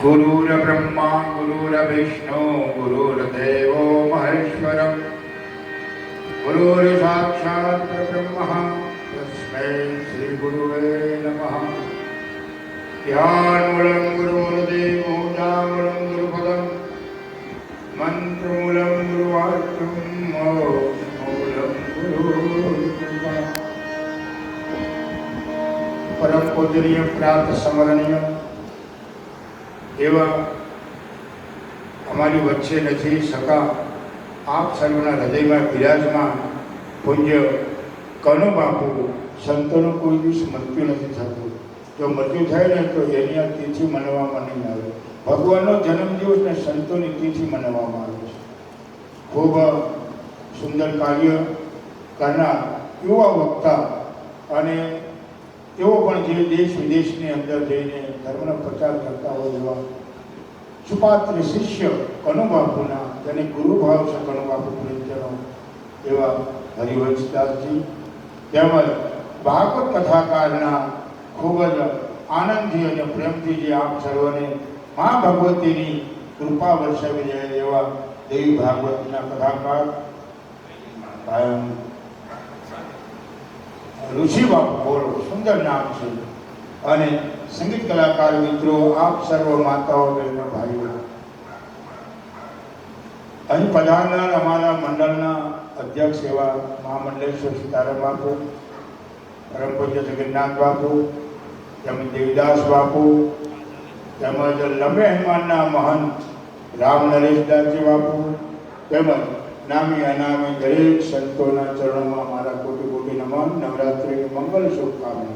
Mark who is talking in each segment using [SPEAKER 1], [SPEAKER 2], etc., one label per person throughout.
[SPEAKER 1] गुरुर्ब्रह्मा गुरुर्विष्णु गुरुर्देवो महेश्वरः गुरुर्साक्षात् परब्रह्मः तस्मै श्री गुरुवे नमः। ध्यानमूलं गुरुर्देवो जामूलं गुरुपदं मंत्रमूलं गुरुवाक्यं मोक्षमूलं गुरुकृपा। परम पूजनीय प्रात स्मरणीय एवं हमारी वच्चे नहीं सका आप सर्वना हृदय में विराजमान पूज्य कनु बापू संतों कोई दिवस मृत्यु नहीं थતું। जो मृत्यु थाय ने तो एनी तिथि मनवामां नहीं आवे। भगवाननो जन्मदिवस ने संतोनी तिथि मनवामां आवे छे। खूब सुंदर कार्य करना युवा वक्ता अने एवो पण जे देश विदेशनी अंदर जईने धर्मनो प्रचार करता होय एवा सुपात्र शिष्य कनुबापूना तेने गुरुभाव छे कनुबापू प्रत्येनो एवा हरिवंशदासजी તેમજ ભાગવત કથાકારના ખૂબ જ આનંદથી અને પ્રેમથી જે આપ સર્વને મા ભગવતીની કૃપા વર્ષાવી જાય એવા દેવી ભાગવતના કથાકાર ऋषि बापू बोलो सुंदर नाम से अने संगीत कलाकार मित्रों आप सर्व माताओं बहनों भाईओ अहीं पधारनार अमारा मंडलना अध्यक्ष एवा महामंडलेश्वर सीताराम बापू परम पूज्य जगन्नाथ बापू તેમજ દેવીદાસ બાપુ તેમજ લંબે હનુમાનના મહંત રામ નરેશદાસજી બાપુ તેમજ नामी अनामी दरेक संतों चरणों में मारा कोटि कोटि नमन। नवरात्रि की मंगल शुभकामना।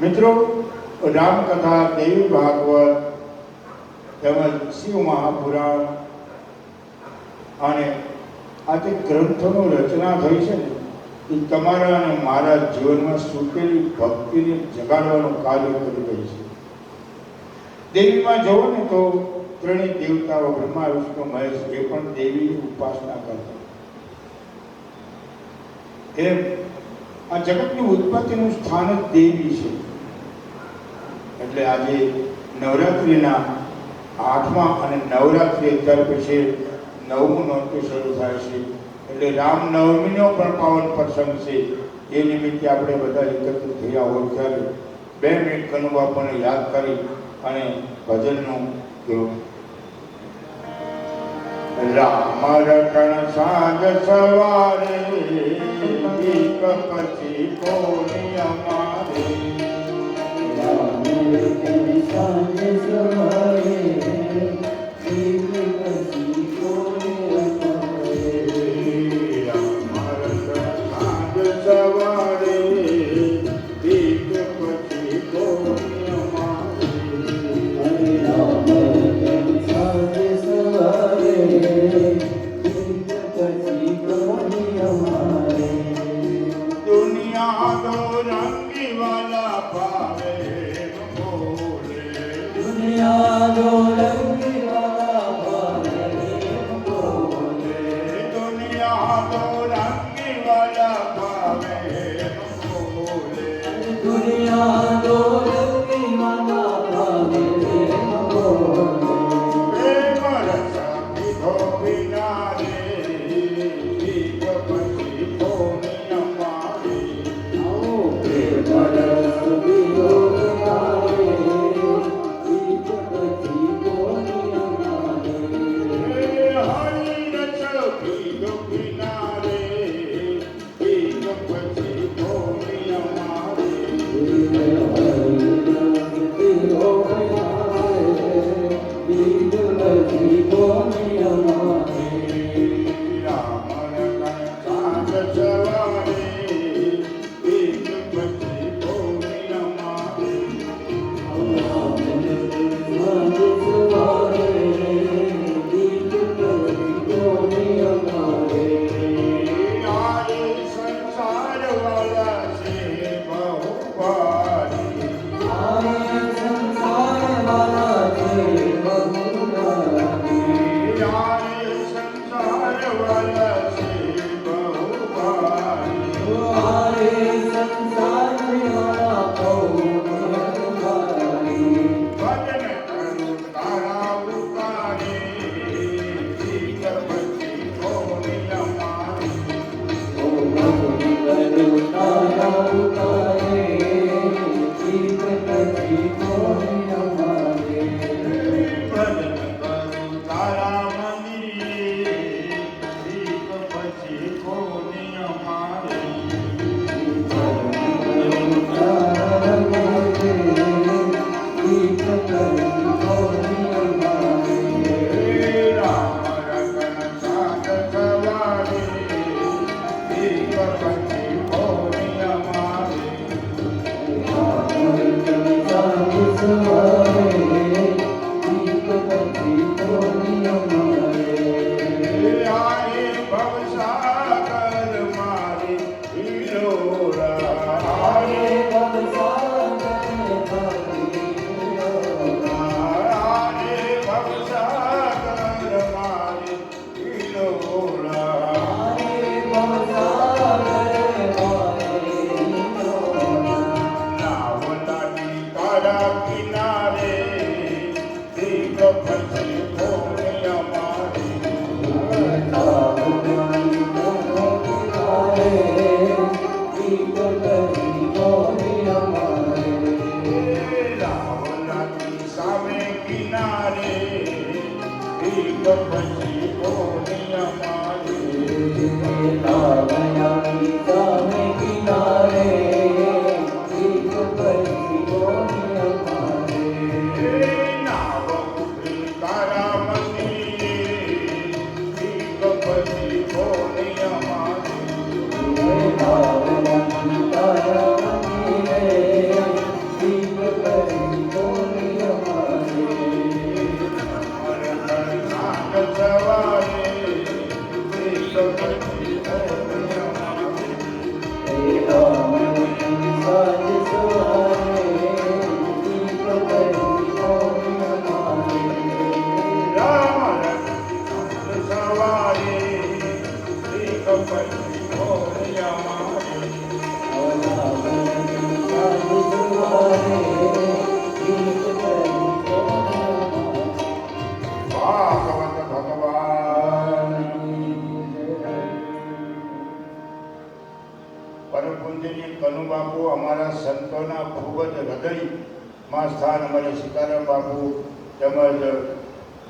[SPEAKER 1] मित्रों राम कथा देवी भागवत તેમજ शिव महापुराण અને આ જે ગ્રંથોની રચના થઈ છે ને એ તમારા અને મારા જીવનમાં સુકેલી ભક્તિને જગાડવાનું કાર્ય કરી રહી છે। દેવીમાં જવો ને તો ત્રણેય દેવતાઓ બ્રહ્મા વિષ્ણુ મહેશ એ પણ દેવીની ઉપાસના કરતા। એમ આ જગતની ઉત્પત્તિનું સ્થાન જ દેવી છે। એટલે આજે નવરાત્રિના 8મા અને નવરાત્રિ અત્યાર પછી 9મું નોરતું શરૂ થાય છે। એટલે રામનવમીનો પણ પાવન પ્રસંગ છે। એ નિમિત્તે આપણે બધા એકત્રિત થયા હોય ત્યારે 2 મિનિટ કનુબાપાને યાદ કરી અને ભજનનું राम रटन सांझ सवारे दीप पछी कोनी अमारे। राम रटन सांझ सवारे दीप पछी कोनी अमारे। राम रटन सांझ सवारे दीप पछी कोनी अमारे। राम रटन सांझ सवारे दुनिया दो रंगी वाला पावे बोले। दुनिया दो रंगी वाला पावे बोले। दुनिया दो रंगी वाला पावे बोले। दुनिया दो रंगी वाला पावे बोले। प्रेम रस विधो विनारे दीप पछी कोनी अमारे। प्रेम रस विधो विनारे दीप पछी कोनी अमारे। हरि रस विधो विनारे दीप पछी कोनी अमारे। हरि रस विधो विनारे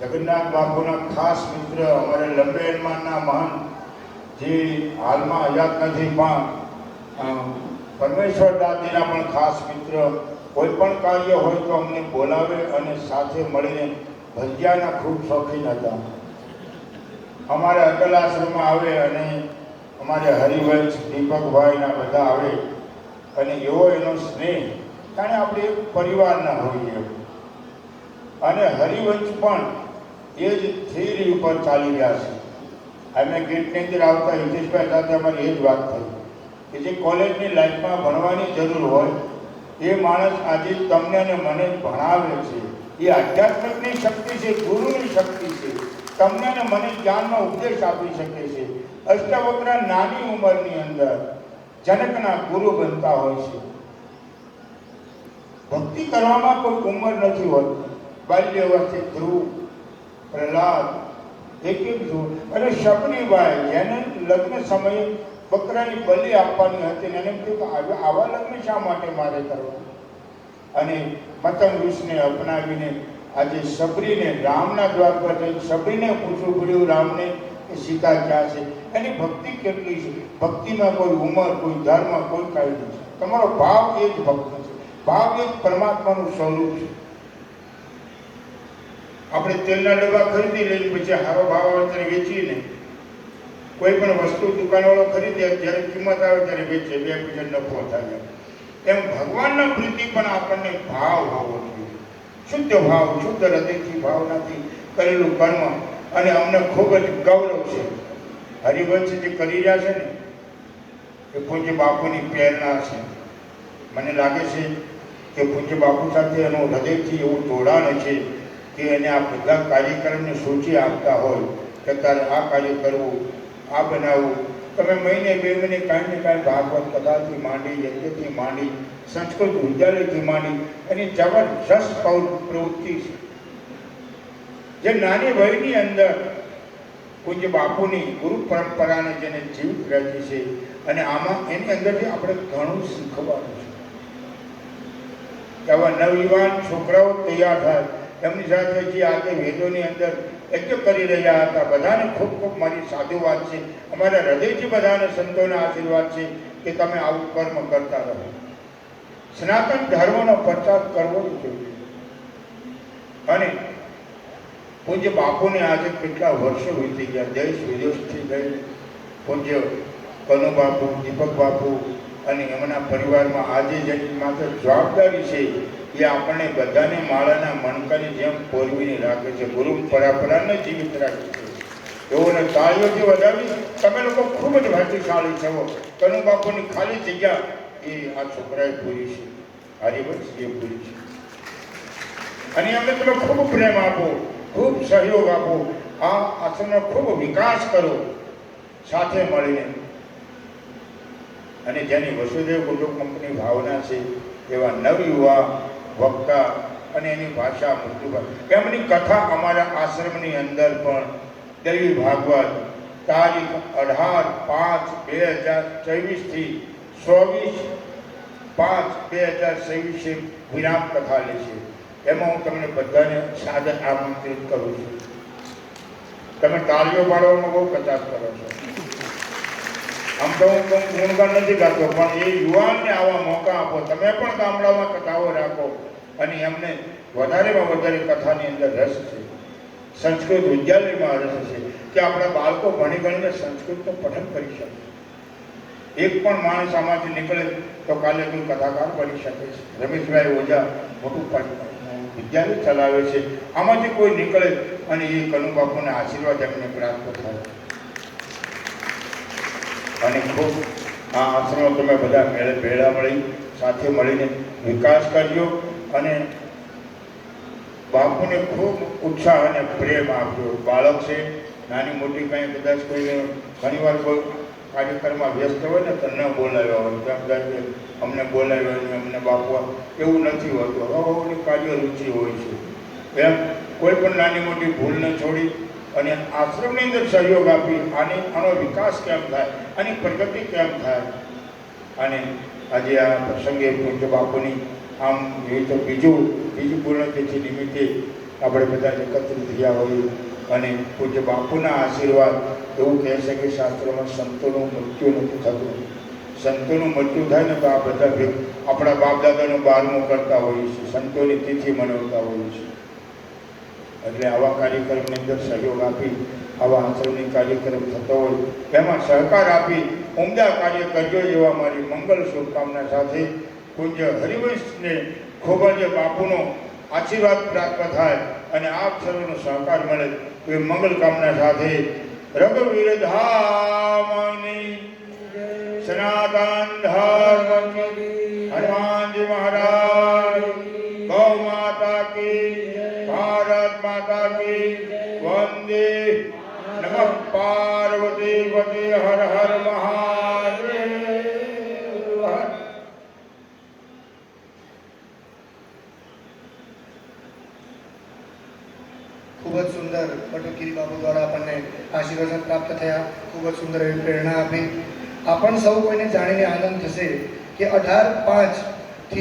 [SPEAKER 1] જગન્નાથ બાપુના ખાસ મિત્ર અમારે લંબે હનુમાનના મહંત જે હાલમાં હયાત નથી પણ પરમેશ્વર દાદીના પણ ખાસ મિત્ર કોઈ પણ કાર્ય હોય તો અમને બોલાવે અને સાથે મળીને ભજીયાના ખૂબ શોખીન હતા. અમારે અટલ આશ્રમમાં આવે અને અમારે હરિવંશ દીપકભાઈના બધા આવે અને એવો એનો સ્નેહ કારણ આપણે એક પરિવારના હોઈએ અને હરિવંશ પણ એ જ થિયરી ઉપર ચાલી રહ્યા છે. અમે ગેટની અંદર આવતા હિતેશભાઈ સાથે અમારી એ જ વાત થઈ કે જે કોલેજની લાઈફમાં ભણવાની જરૂર હોય એ માણસ આજે તમને અને મને ભણાવે છે. એ આધ્યાત્મિકની શક્તિ છે, ગુરુની શક્તિ છે. તમને અને મને જ્ઞાનનો ઉપદેશ આપી શકે છે. અષ્ટવક્ર નાની ઉંમરની અંદર જનકના ગુરુ બનતા હોય છે. ભક્તિ કરવામાં કોઈ ઉંમર નથી હોતી. બાલ્ય અવસ્થે ધ્રુવ, પ્રહલાદ, એક ધ્રુવ અને શબરીબાઈ જેને લગ્ન સમયે બકરાની બલિ આપવાની હતી અને એમ કહ્યું કે આવા લગ્ન શા માટે મારે કરવા? અને મતંગ ઋષિને અપનાવીને આજે શબરીને રામના દ્વાર પર જઈ શબરીને પૂછવું પડ્યું રામને કે સીતા ક્યાં છે? એની ભક્તિ કેટલી છે? ભક્તિમાં કોઈ ઉંમર, કોઈ ધર્મ, કોઈ કાંઈ નથી. તમારો ભાવ એ જ ભક્તિ છે. ભાવ એ જ પરમાત્માનું સ્વરૂપ છે. આપણે તેલના ડબ્બા ખરીદી લઈને પછી હારો ભાવ આવે ત્યારે વેચીને કોઈ પણ વસ્તુ દુકાનવાળો ખરીદે જ્યારે કિંમત આવે ત્યારે વેચે, 2 પૈસા નફો થાય. એમ ભગવાનના પ્રતિ પણ આપણને ભાવ હોવો જોઈએ. શુદ્ધ ભાવ, શુદ્ધ હૃદયથી ભાવનાથી કરેલું કર્મ. અને અમને ખૂબ જ ગૌરવ છે હરિવંશ જે કરી રહ્યા છે ને એ પૂજ્ય બાપુની પ્રેરણા છે. મને લાગે છે કે પૂજ્ય બાપુ સાથે એનું હૃદયથી એવું જોડાણ છે કે એને આ બધા કાર્યક્રમને સૂચિ આપતા હોય કે તારે આ કાર્ય કરવું, આ બનાવવું. તમે મહિને 2 મહિને કાંઈ ને કાંઈ ભાગવત કથાથી માંડી, યજ્ઞથી માંડી, સંસ્કૃત વિદ્યાલયથી માંડી એની જબરજસ્ત પ્રવૃત્તિ છે જે નાની વયની અંદર પૂજ્ય બાપુની ગુરુ પરંપરાને જેને જીવિત રાખી છે. અને આમાં એની અંદરથી આપણે ઘણું શીખવાનું છે. આવા નવયુવાન છોકરાઓ તૈયાર થાય એમની સાથે જે આજે વેદોની અંદર યજ્ઞ કરી રહ્યા હતા બધાને ખૂબ ખૂબ મારી સાધુવાદ છે. અમારા હૃદયથી બધાને સંતોના આશીર્વાદ છે કે તમે આવું કર્મ કરતા રહો. સનાતન ધર્મનો પ્રચાર કરવો જ જોઈએ. અને પૂજ્ય બાપુને આજે કેટલા વર્ષો વીતી ગયા, દેશ વિદેશથી ગઈ પૂજ્ય કનુ બાપુ, દીપક બાપુ અને એમના પરિવારમાં આજે જેની માત્ર જવાબદારી છે એ આપણને બધાને માળાના મણકાની જેમ પોરવીને રાખે છે, ગુરુ પરંપરાને જીવિત રાખે છે. એઓને તાળીઓથી વધાવી. તમે લોકો ખૂબ જ ભાગ્યશાળી છો. કનુ બાપુની ખાલી જગ્યા એ આ છોકરાએ પૂરી છે, હરિવંશ એ પૂરી છે. અને અમને તમે ખૂબ પ્રેમ આપો, ખૂબ સહયોગ આપો, આ આશ્રમનો ખૂબ વિકાસ કરો સાથે મળીને. અને જેની વસુદેવ કુટુંબ કંપની ભાવના છે એવા નવયુવા વક્તા અને એની ભાષા મૃત્યુભાઈ, એમની કથા અમારા આશ્રમની અંદર પણ દૈવી ભાગવત તારીખ 18/5/2023 24/5/2023 વિરામ કથા લે છે. એમાં હું તમને બધાને સાદર આમંત્રિત કરું છું. તમે તાળીઓ પાડવામાં બહુ કચાશ કરો છો. આમ તો હું ગુણગાન નથી ગાતો, પણ એ યુવાનને આવા મોકા આપો. તમે પણ ગામડામાં કથાઓ રાખો અને એમને વધારેમાં વધારે કથાની અંદર રસ છે, સંસ્કૃત વિદ્યાલયમાં રસ છે કે આપણા બાળકો ભણી ગણીને સંસ્કૃતનું પઠન કરી શકે. એક પણ માણસ આમાંથી નીકળે તો કાલે કોઈ કથાકાર બની શકે છે. રમેશભાઈ ઓઝા મોટું વિદ્યાલય ચલાવે છે, આમાંથી કોઈ નીકળે અને એ કનુ બાપુના આશીર્વાદ એમને પ્રાપ્ત થાય. અને ખૂબ આ આશ્રમ તમે બધા ભેળા મળી સાથે મળીને વિકાસ કરજો અને બાપુને ખૂબ ઉત્સાહ અને પ્રેમ આપજો. બાળક છે, નાની મોટી કંઈ કદાચ કોઈને ઘણીવાર કોઈ કાર્યક્રમમાં વ્યસ્ત હોય ને તો ન બોલાવ્યા હોય, કેમ કે અમને બોલાવ્યા નહીં, અમને બાપુ, એવું નથી હોતું. હવાની કાર્ય રુચિ હોય છે. એમ કોઈ પણ નાની મોટી ભૂલને છોડી અને આશ્રમની અંદર સહયોગ આપી આનો વિકાસ કેમ થાય, આની પ્રગતિ કેમ થાય. અને આજે આ પ્રસંગે પૂજ્ય બાપુની આમ જોઈએ તો બીજી પૂર્ણતિથિ નિમિત્તે આપણે બધા એકત્રિત થયા હોઈએ અને પૂજ્ય બાપુના આશીર્વાદ. એવું કહે છે કે શાસ્ત્રોમાં સંતોનું મૃત્યુ નથી થતું. સંતોનું મૃત્યુ થાય ને તો આ બધા આપણા બાપ દાદાનું 12મું કરતા હોઈએ છીએ, સંતોની તિથિ મનાવતા હોઈએ છીએ. એટલે આવા કાર્યક્રમની અંદર સહયોગ આપી આવા આશ્રમની કાર્યક્રમ થતો હોય એમાં સહકાર આપી ઉમદા કાર્ય કરજો એવા મારી મંગલ શુભકામના સાથે પૂજ્ય હરિવંશને ખૂબ જ બાપુનો આશીર્વાદ પ્રાપ્ત થાય અને આપ સર્વનો સહકાર મળે એ મંગલ કામના સાથે રઘુવીર ધામની સનાતન ધર્મ હનુમાનજી મહારાજ, ગૌ માતા કી, ભારત માતા કી, વંદે નમઃ પાર્વતી પતે, હર હર મહાદેવ.
[SPEAKER 2] ખૂબ જ સુંદર બટુકીરી બાબુ દ્વારા આપણને આશીર્વાદ પ્રાપ્ત થયા. ખૂબ જ સુંદર એવી પ્રેરણા આપી. આપણ સૌ કોઈને જાણીને આનંદ થશે કે 18/5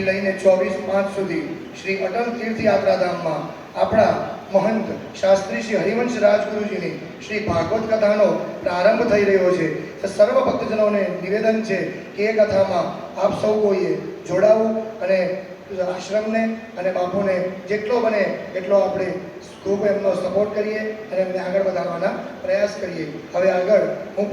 [SPEAKER 2] લઈને 24/5 સુધી શ્રી અટલ તીર્થ યાત્રાધામમાં આપણા મહંત શાસ્ત્રી શ્રી હરિવંશ રાજગુરુજીની શ્રી ભાગવત કથાનો પ્રારંભ થઈ રહ્યો છે. તો સર્વ ભક્તજનોને નિવેદન છે કે એ કથામાં આપ સૌ કોઈએ જોડાવું અને આશ્રમને અને બાપુને જેટલો બને એટલો આપણે ખૂબ એમનો સપોર્ટ કરીએ અને એમને આગળ વધારવાના પ્રયાસ કરીએ. હવે આગળ હું